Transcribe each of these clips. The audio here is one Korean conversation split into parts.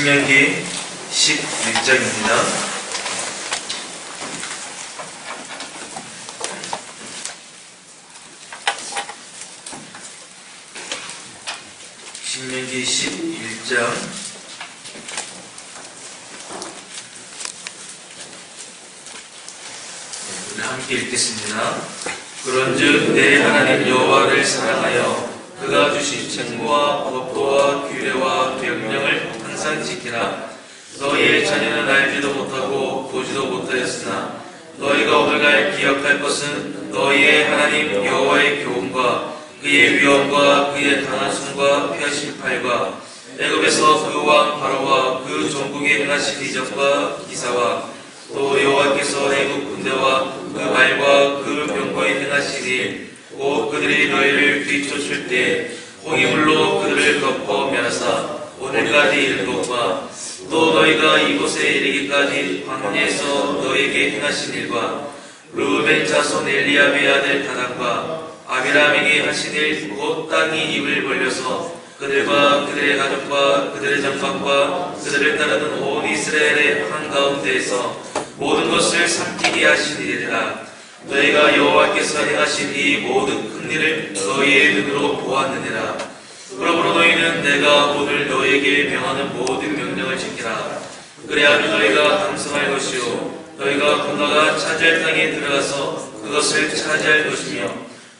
신명기 11장입니다. 신명기 11장 우리 함께 읽겠습니다. 그런즉 내 하나님 여호와를 사랑하여 그가 주신 책무와 법도와 규례와 명령을 항상 지키라. 너희의 자녀는 알지도 못하고 보지도 못하였으나 너희가 오늘날 기억할 것은 너희의 하나님 여호와의 교훈과 그의 위엄과 그의 강한 손과 펴신 팔과 애굽에서 그 왕 바로와 그 전국에 행하신 이적과 기사와 또 여호와께서 애굽 군대와 그 말과 그 병거에 행하신 일, 곧 그들이 너희를 뒤쫓을 때 홍해물로 그들을 덮어 멸하사 오늘까지 이르도다. 또 너희가 이곳에 이르기까지 광야에서 너희에게 행하신 일과 르우벤 자손 엘리압의 아들 다단과 아비람에게 하신 일, 곧 땅이 입을 벌려서 그들과 그들의 가족과 그들의 장막과 그들을 따르는 온 이스라엘의 한가운데에서 모든 것을 삼키게 하신 일이라. 너희가 여호와께서 행하신 이 모든 큰 일을 너희의 눈으로 보았느니라. 그러므로 너희는 내가 오늘 너희에게 명하는 모든 명령을 지키라. 그래야면 너희가 강성할 것이요 너희가 건너가 차지할 땅에 들어가서 그것을 차지할 것이며,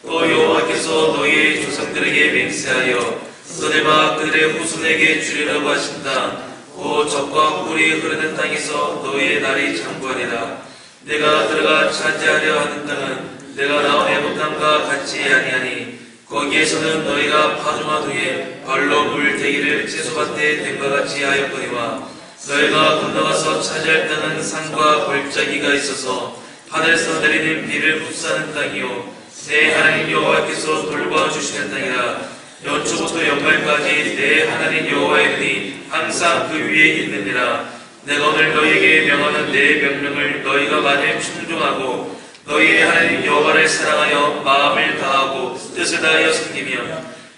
또 여호와께서 너희의 조상들에게 맹세하여 그들과 그들의 후손에게 주리라고 하신 땅, 곧 젖과 꿀이 흐르는 땅에서 너희의 날이 장구하리라. 내가 들어가 차지하려 하는 땅은 내가 나온 애굽 땅과 같이 아니하니 거기에서는 너희가 파종한 후에 발로 물 대기를 채소밭에 댄과 같이 하였거니와, 너희가 건너가서 차지할 땅은 산과 골짜기가 있어서 하늘에서 내리는 비를 흡수하는 땅이요 내 하나님 여호와께서 돌보아주시는 땅이라. 연초부터 연말까지 내 하나님 여호와의 눈이 항상 그 위에 있느니라. 내가 오늘 너희에게 명하는 내 명령을 너희가 만일 충종하고 너희의 하나님 여호와를 사랑하여 마음을 다하고 뜻을 다하여 섬기며,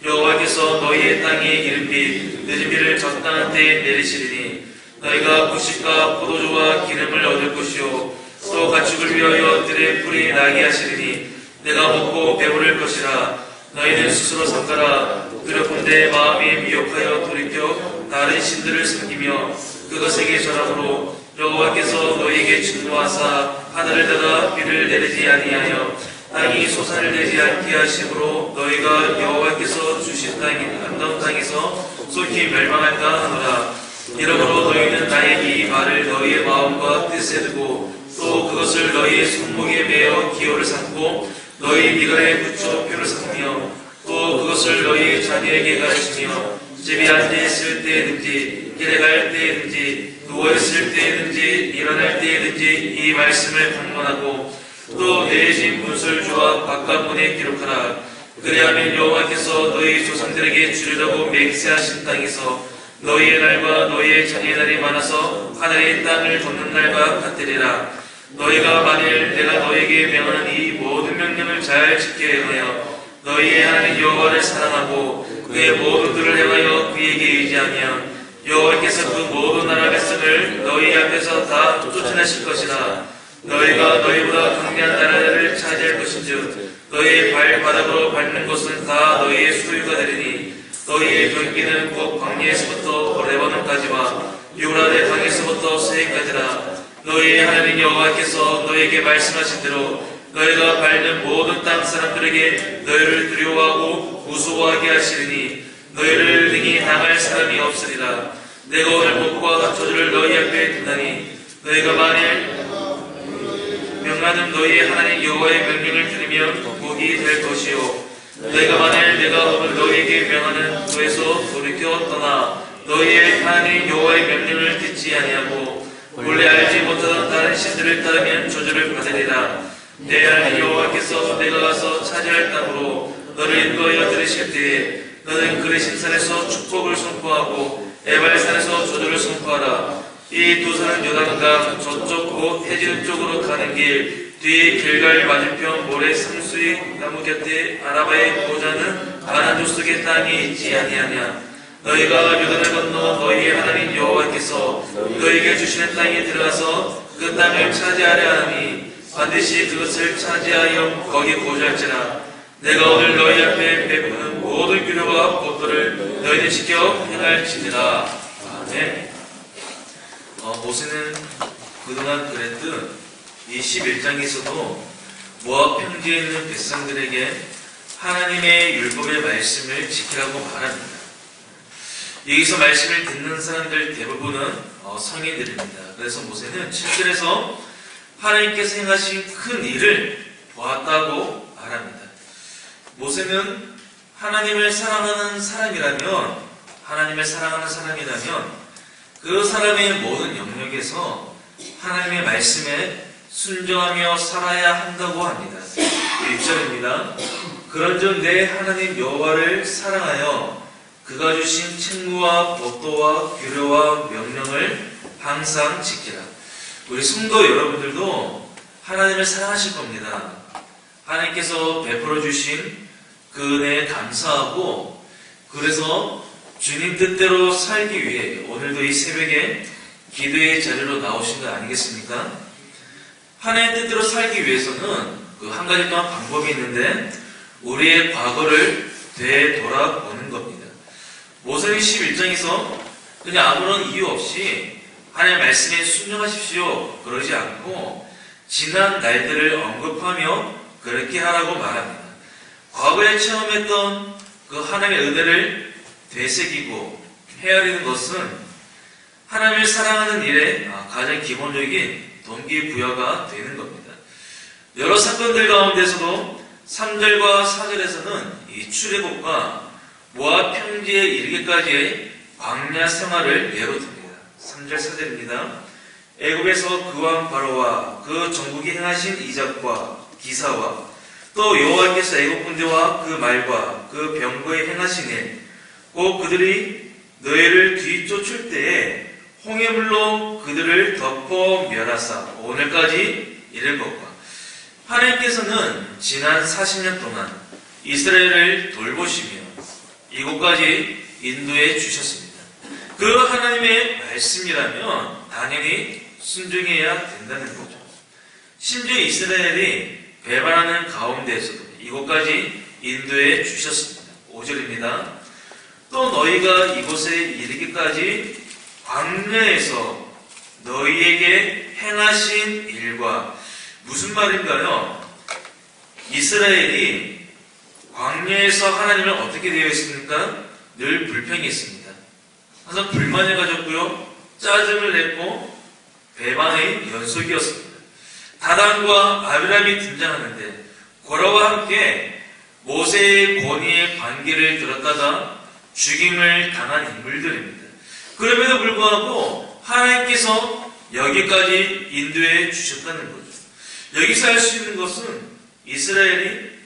여호와께서 너희의 땅에 이른 비 늦은 비를 적당한 때에 내리시리니 너희가 곡식과 포도주와 기름을 얻을 것이요 또 가축을 위하여 들의 풀이 나게 하시리니 내가 먹고 배부를 것이라. 너희는 스스로 삼가라. 그렇건대 마음이 미혹하여 돌이켜 다른 신들을 섬기며 그것에게 절함으로 여호와께서 너희에게 진노하사 하늘을 닫아 비를 내리지 아니하여 땅이 소산을 내지 않게 하심으로 너희가 여호와께서 주신 땅인 아름다운 땅에서 속히 멸망할까 하노라. 이러므로 너희는 나의 이 말을 너희의 마음과 뜻에 두고 또 그것을 너희의 손목에 매어 기호를 삼고 너희 미간에 붙여 표를 삼으며 또 그것을 너희 자녀에게 가르치며 집에 앉아있을 때에든지 길에 갈 때에든지 누워있을 때에든지 일어날 때에든지 이 말씀을 강론하고 또 내신 문설주와 바깥문에 기록하라. 그리하면 여호와께서 너희 조상들에게 주리라고 맹세하신 땅에서 너희의 날과 너희의 자녀의 날이 많아서 하늘의 땅을 덮는 날과 같으리라. 너희가 만일 내가 너희에게 명하는 이 모든 명령을 잘 지켜야 하여 너희의 하나님 여호와를 사랑하고 그의 모든 들을 행하여 그에게 의지하면 여호와께서 그 모든 나라 백성을 너희 앞에서 다 쫓아내실 것이라. 너희가 너희보다 강대한 나라를 차지할 것인즉 너희의 발바닥으로 밟는 곳은 다 너희의 소유가 되리니 너희의 경기는 곧 광야에서부터 레바논까지와 유브라데 강에서부터 세까지라. 너희의 하나님 여호와께서 너희에게 말씀하신 대로 너희가 밟는 모든 땅 사람들에게 너희를 두려워하고 무서워하게 하시리니 너희를 능히 당할 사람이 없으리라. 내가 오늘 복과 저주를 너희 앞에 둔다니 너희가 만일 명하는 너희의 하나님 여호와의 명령을 들으면 복이 될 것이요 너희가 만일 내가 오늘 너희에게 명하는 도에서 돌이켜 떠나 너희의 하나님 여호와의 명령을 듣지 아니하고 원래 알지 못하던 다른 신들을 따르면 저주를 받으리라. 내 하나님 여호와께서 내가 가서 차지할 땅으로 너를 인도하여 들으실 때에 너는 그르신 산에서 축복을 선포하고 에발산에서 저주를 선포하라. 이 두 산은 요단강 저쪽 곧 해지는 쪽으로 가는 길 뒤에 길갈 맞은편 모래 상수의 나무 곁에 아라바의 보좌는 가나안 족속의 땅에 있지 아니하냐. 너희가 요단을 건너 너희의 하나님 여호와 여호와께서 너에게 주시는 땅에 들어가서 그 땅을 차지하려 하니 반드시 그것을 차지하여 거기 거주할지라. 내가 오늘 너희 앞에 베푸는 모든 규례와 법도를 너희들 지켜 행할지니라. 아멘. 모세는 그동안 그랬듯 이 11장에서도 모압 평지에 있는 백성들에게 하나님의 율법의 말씀을 지키라고 말합니다. 여기서 말씀을 듣는 사람들 대부분은 성인들입니다. 그래서 모세는 7절에서 하나님께서 행하신 큰 일을 보았다고 말합니다. 모세는 하나님을 사랑하는 사람이라면 그 사람의 모든 영역에서 하나님의 말씀에 순종하며 살아야 한다고 합니다. 1절입니다. 그런즉 내 하나님 여호와를 사랑하여 그가 주신 책무와 법도와 규례와 명령을 항상 지키라. 우리 성도 여러분들도 하나님을 사랑하실 겁니다. 하나님께서 베풀어 주신 그 은혜에 감사하고, 그래서 주님 뜻대로 살기 위해 오늘도 이 새벽에 기도의 자리로 나오신 거 아니겠습니까? 하나님 뜻대로 살기 위해서는 그 한 가지 또한 방법이 있는데, 우리의 과거를 되돌아보는 겁니다. 모세는 11장에서 그냥 아무런 이유 없이 하나님의 말씀에 순종하십시오 그러지 않고 지난 날들을 언급하며 그렇게 하라고 말합니다. 과거에 체험했던 그 하나님의 은혜를 되새기고 헤아리는 것은 하나님을 사랑하는 일에 가장 기본적인 동기부여가 되는 겁니다. 여러 사건들 가운데서도 3절과 4절에서는 이 출애굽과 모압 평지에 이르기까지의 광야 생활을 예로 듭니다. 3절 4절입니다. 애굽에서 그 왕 바로와 그 정복이 행하신 이적과 기사와 또 여호와께서 애굽 군대와 그 말과 그 병거에 행하신 일, 곧 그들이 너희를 뒤쫓을 때에 홍해물로 그들을 덮어 멸하사 오늘까지 이를 것과, 하나님께서는 지난 40년 동안 이스라엘을 돌보시며 이곳까지 인도해 주셨습니다. 그 하나님의 말씀이라면 당연히 순종해야 된다는 거죠. 심지어 이스라엘이 배반하는 가운데에서도 이곳까지 인도해 주셨습니다. 5절입니다. 또 너희가 이곳에 이르기까지 광야에서 너희에게 행하신 일과, 무슨 말인가요? 이스라엘이 광야에서 하나님을 어떻게 되어 있습니까? 늘 불평했습니다. 항상 불만을 가졌고요, 짜증을 냈고 배반의 연속이었습니다. 다단과 아비람이 등장하는데 고라와 함께 모세의 권위의 관계를 들었다가 죽임을 당한 인물들입니다. 그럼에도 불구하고 하나님께서 여기까지 인도해 주셨다는 거죠. 여기서 할 수 있는 것은 이스라엘이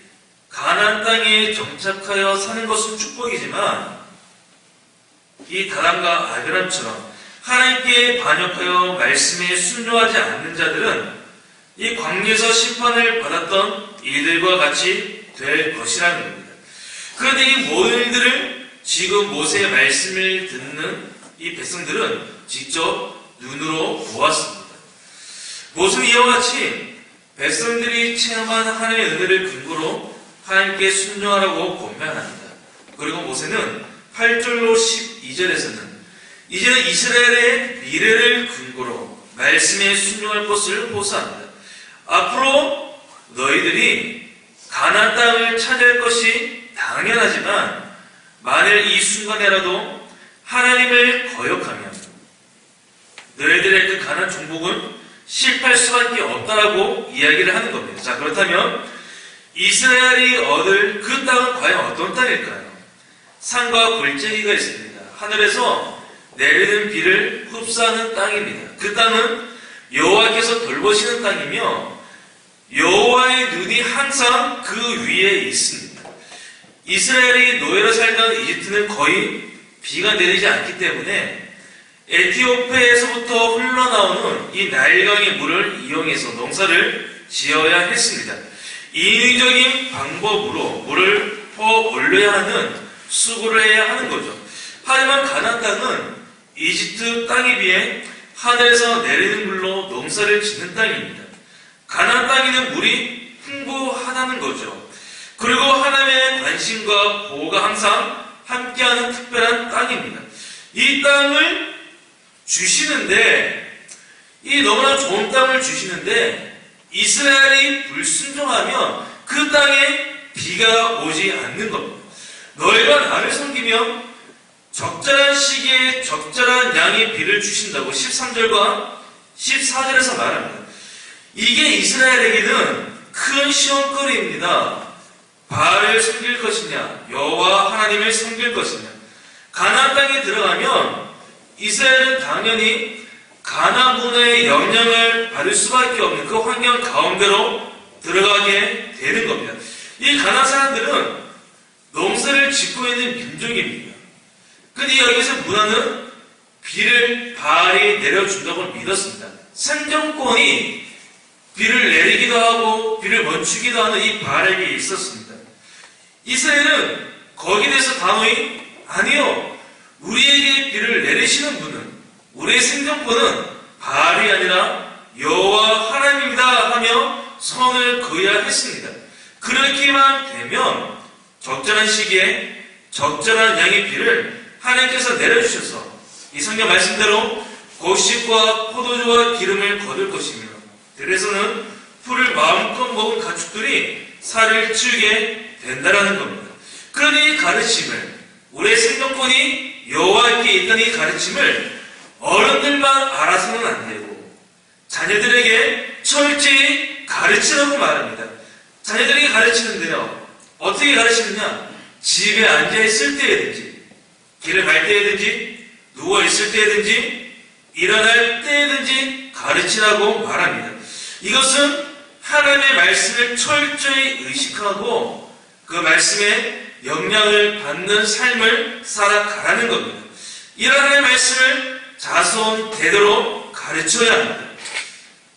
가나안 땅에 정착하여 사는 것은 축복이지만, 이 다단과 아비람처럼 하나님께 반역하여 말씀에 순종하지 않는 자들은 이 광야에서 심판을 받았던 이들과 같이 될 것이라는 겁니다. 그런데 이 모든 일들을 지금 모세의 말씀을 듣는 이 백성들은 직접 눈으로 보았습니다. 모세는 이와 같이 백성들이 체험한 하나님의 은혜를 근거로 하나님께 순종하라고 권면합니다. 그리고 모세는 8절로 12절에서는 이제는 이스라엘의 미래를 근거로 말씀에 순종할 것을 호소합니다. 앞으로 너희들이 가나안 땅을 차지할 것이 당연하지만, 만일 이 순간에라도 하나님을 거역하면 너희들의 그 가나안 정복은 실패할 수밖에 없다라고 이야기를 하는 겁니다. 자, 그렇다면 이스라엘이 얻을 그 땅은 과연 어떤 땅일까요? 산과 골짜기가 있습니다. 하늘에서 내리는 비를 흡수하는 땅입니다. 그 땅은 여호와께서 돌보시는 땅이며 여호와의 눈이 항상 그 위에 있습니다. 이스라엘이 노예로 살던 이집트는 거의 비가 내리지 않기 때문에 에티오피아에서부터 흘러나오는 이 나일강의 물을 이용해서 농사를 지어야 했습니다. 인위적인 방법으로 물을 퍼 올려야 하는 수고를 해야 하는 거죠. 하지만 가나안 땅은 이집트 땅에 비해 하늘에서 내리는 물로 농사를 짓는 땅입니다. 가나안 땅에는 물이 풍부하다는 거죠. 그리고 하나님의 관심과 보호가 항상 함께하는 특별한 땅입니다. 이 땅을 주시는데, 이 너무나 좋은 땅을 주시는데 이스라엘이 불순종하면 그 땅에 비가 오지 않는 겁니다. 너희가 나를 섬기며 적절한 시기에 적절한 양의 비를 주신다고 13절과 14절에서 말합니다. 이게 이스라엘에게는 큰 시험거리입니다. 바알을 섬길 것이냐, 여호와 하나님을 섬길 것이냐. 가나안 땅에 들어가면 이스라엘은 당연히 가나안 문화의 영향을 받을 수밖에 없는 그 환경 가운데로 들어가게 되는 겁니다. 이 가나안 사람들은 농사를 짓고 있는 민족입니다. 근데 여기서 문화는 비를 바알이 내려준다고 믿었습니다. 생존권이 비를 내리기도 하고 비를 멈추기도 하는 이 바알에게 있었습니다. 이스라엘은 거기에 대해서 단호히 아니요, 우리에게 비를 내리시는 분은, 우리의 생존권은 바알이 아니라 여호와 하나님입니다 하며 선을 그어야 했습니다. 그렇게만 되면 적절한 시기에 적절한 양의 비를 하나님께서 내려주셔서 이 성경 말씀대로 곡식과 포도주와 기름을 거둘 것이며 들에서는 풀을 마음껏 먹은 가축들이 살을 찌우게 된다라는 겁니다. 그러니 이 가르침을, 우리의 생존권이 여호와께 있다는 이 가르침을 어른들만 알아서는 안 되고 자녀들에게 철저히 가르치라고 말합니다. 자녀들에게 가르치는데요, 어떻게 가르치느냐? 집에 앉아있을 때에든지, 길을 갈 때에든지, 누워있을 때에든지, 일어날 때에든지 가르치라고 말합니다. 이것은 하나님의 말씀을 철저히 의식하고 그 말씀의 영향을 받는 삶을 살아가라는 겁니다. 이런 하나님의 말씀을 자손 대대로 가르쳐야 합니다.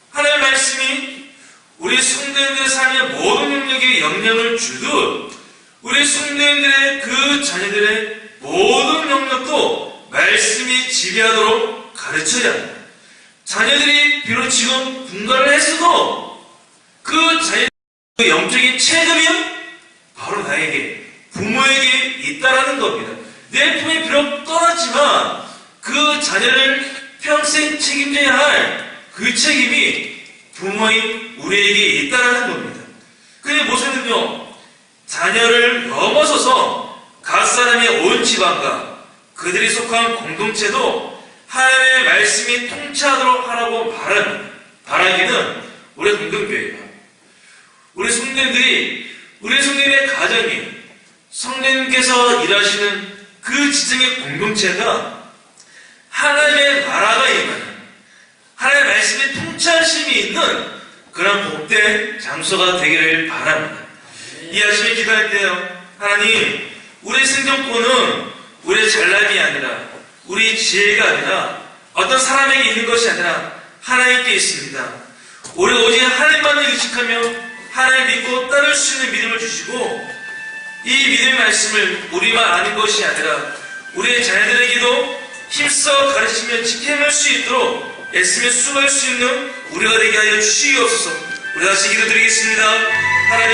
하나님의 말씀이 우리 성도님들의 삶의 모든 영역에 영향을 주듯 우리 성도님들의 그 자녀들의 모든 영역도 말씀이 지배하도록 가르쳐야 합니다. 자녀들이 비록 지금 분가를 했어도 그 자녀들의 영적인 책임은 바로 나에게, 부모에게 있다라는 겁니다. 내 품에 비록 떠났지만 그 자녀를 평생 책임져야 할 그 책임이 부모인 우리에게 있다라는 겁니다. 그의 모습은요, 자녀를 넘어서서 각 사람의 온 집안과 그들이 속한 공동체도 하나님의 말씀이 통치하도록 하라고 바라기는 우리 동등교회가, 우리 성도님들이, 우리 성도님의 가정이, 성도님께서 일하시는 그 지정의 공동체가 하나님의 나라가 임하는, 하나님의 말씀의 통치하심이 있는 그런 복된 장소가 되기를 바랍니다. 이 아침에 기도할 때요, 하나님, 우리의 생존권은 우리의 잘남이 아니라, 우리 지혜가 아니라, 어떤 사람에게 있는 것이 아니라 하나님께 있습니다. 우리가 오직 하나님만을 의식하며 하나님을 믿고 따를 수 있는 믿음을 주시고, 이 믿음의 말씀을 우리만 아는 것이 아니라 우리의 자녀들에게도 힘써 가르치며 지켜낼 수 있도록 애쓰며 수고할 수 있는 우리가 되게 하여 주시옵소서. 우리 다시 기도드리겠습니다. 하나님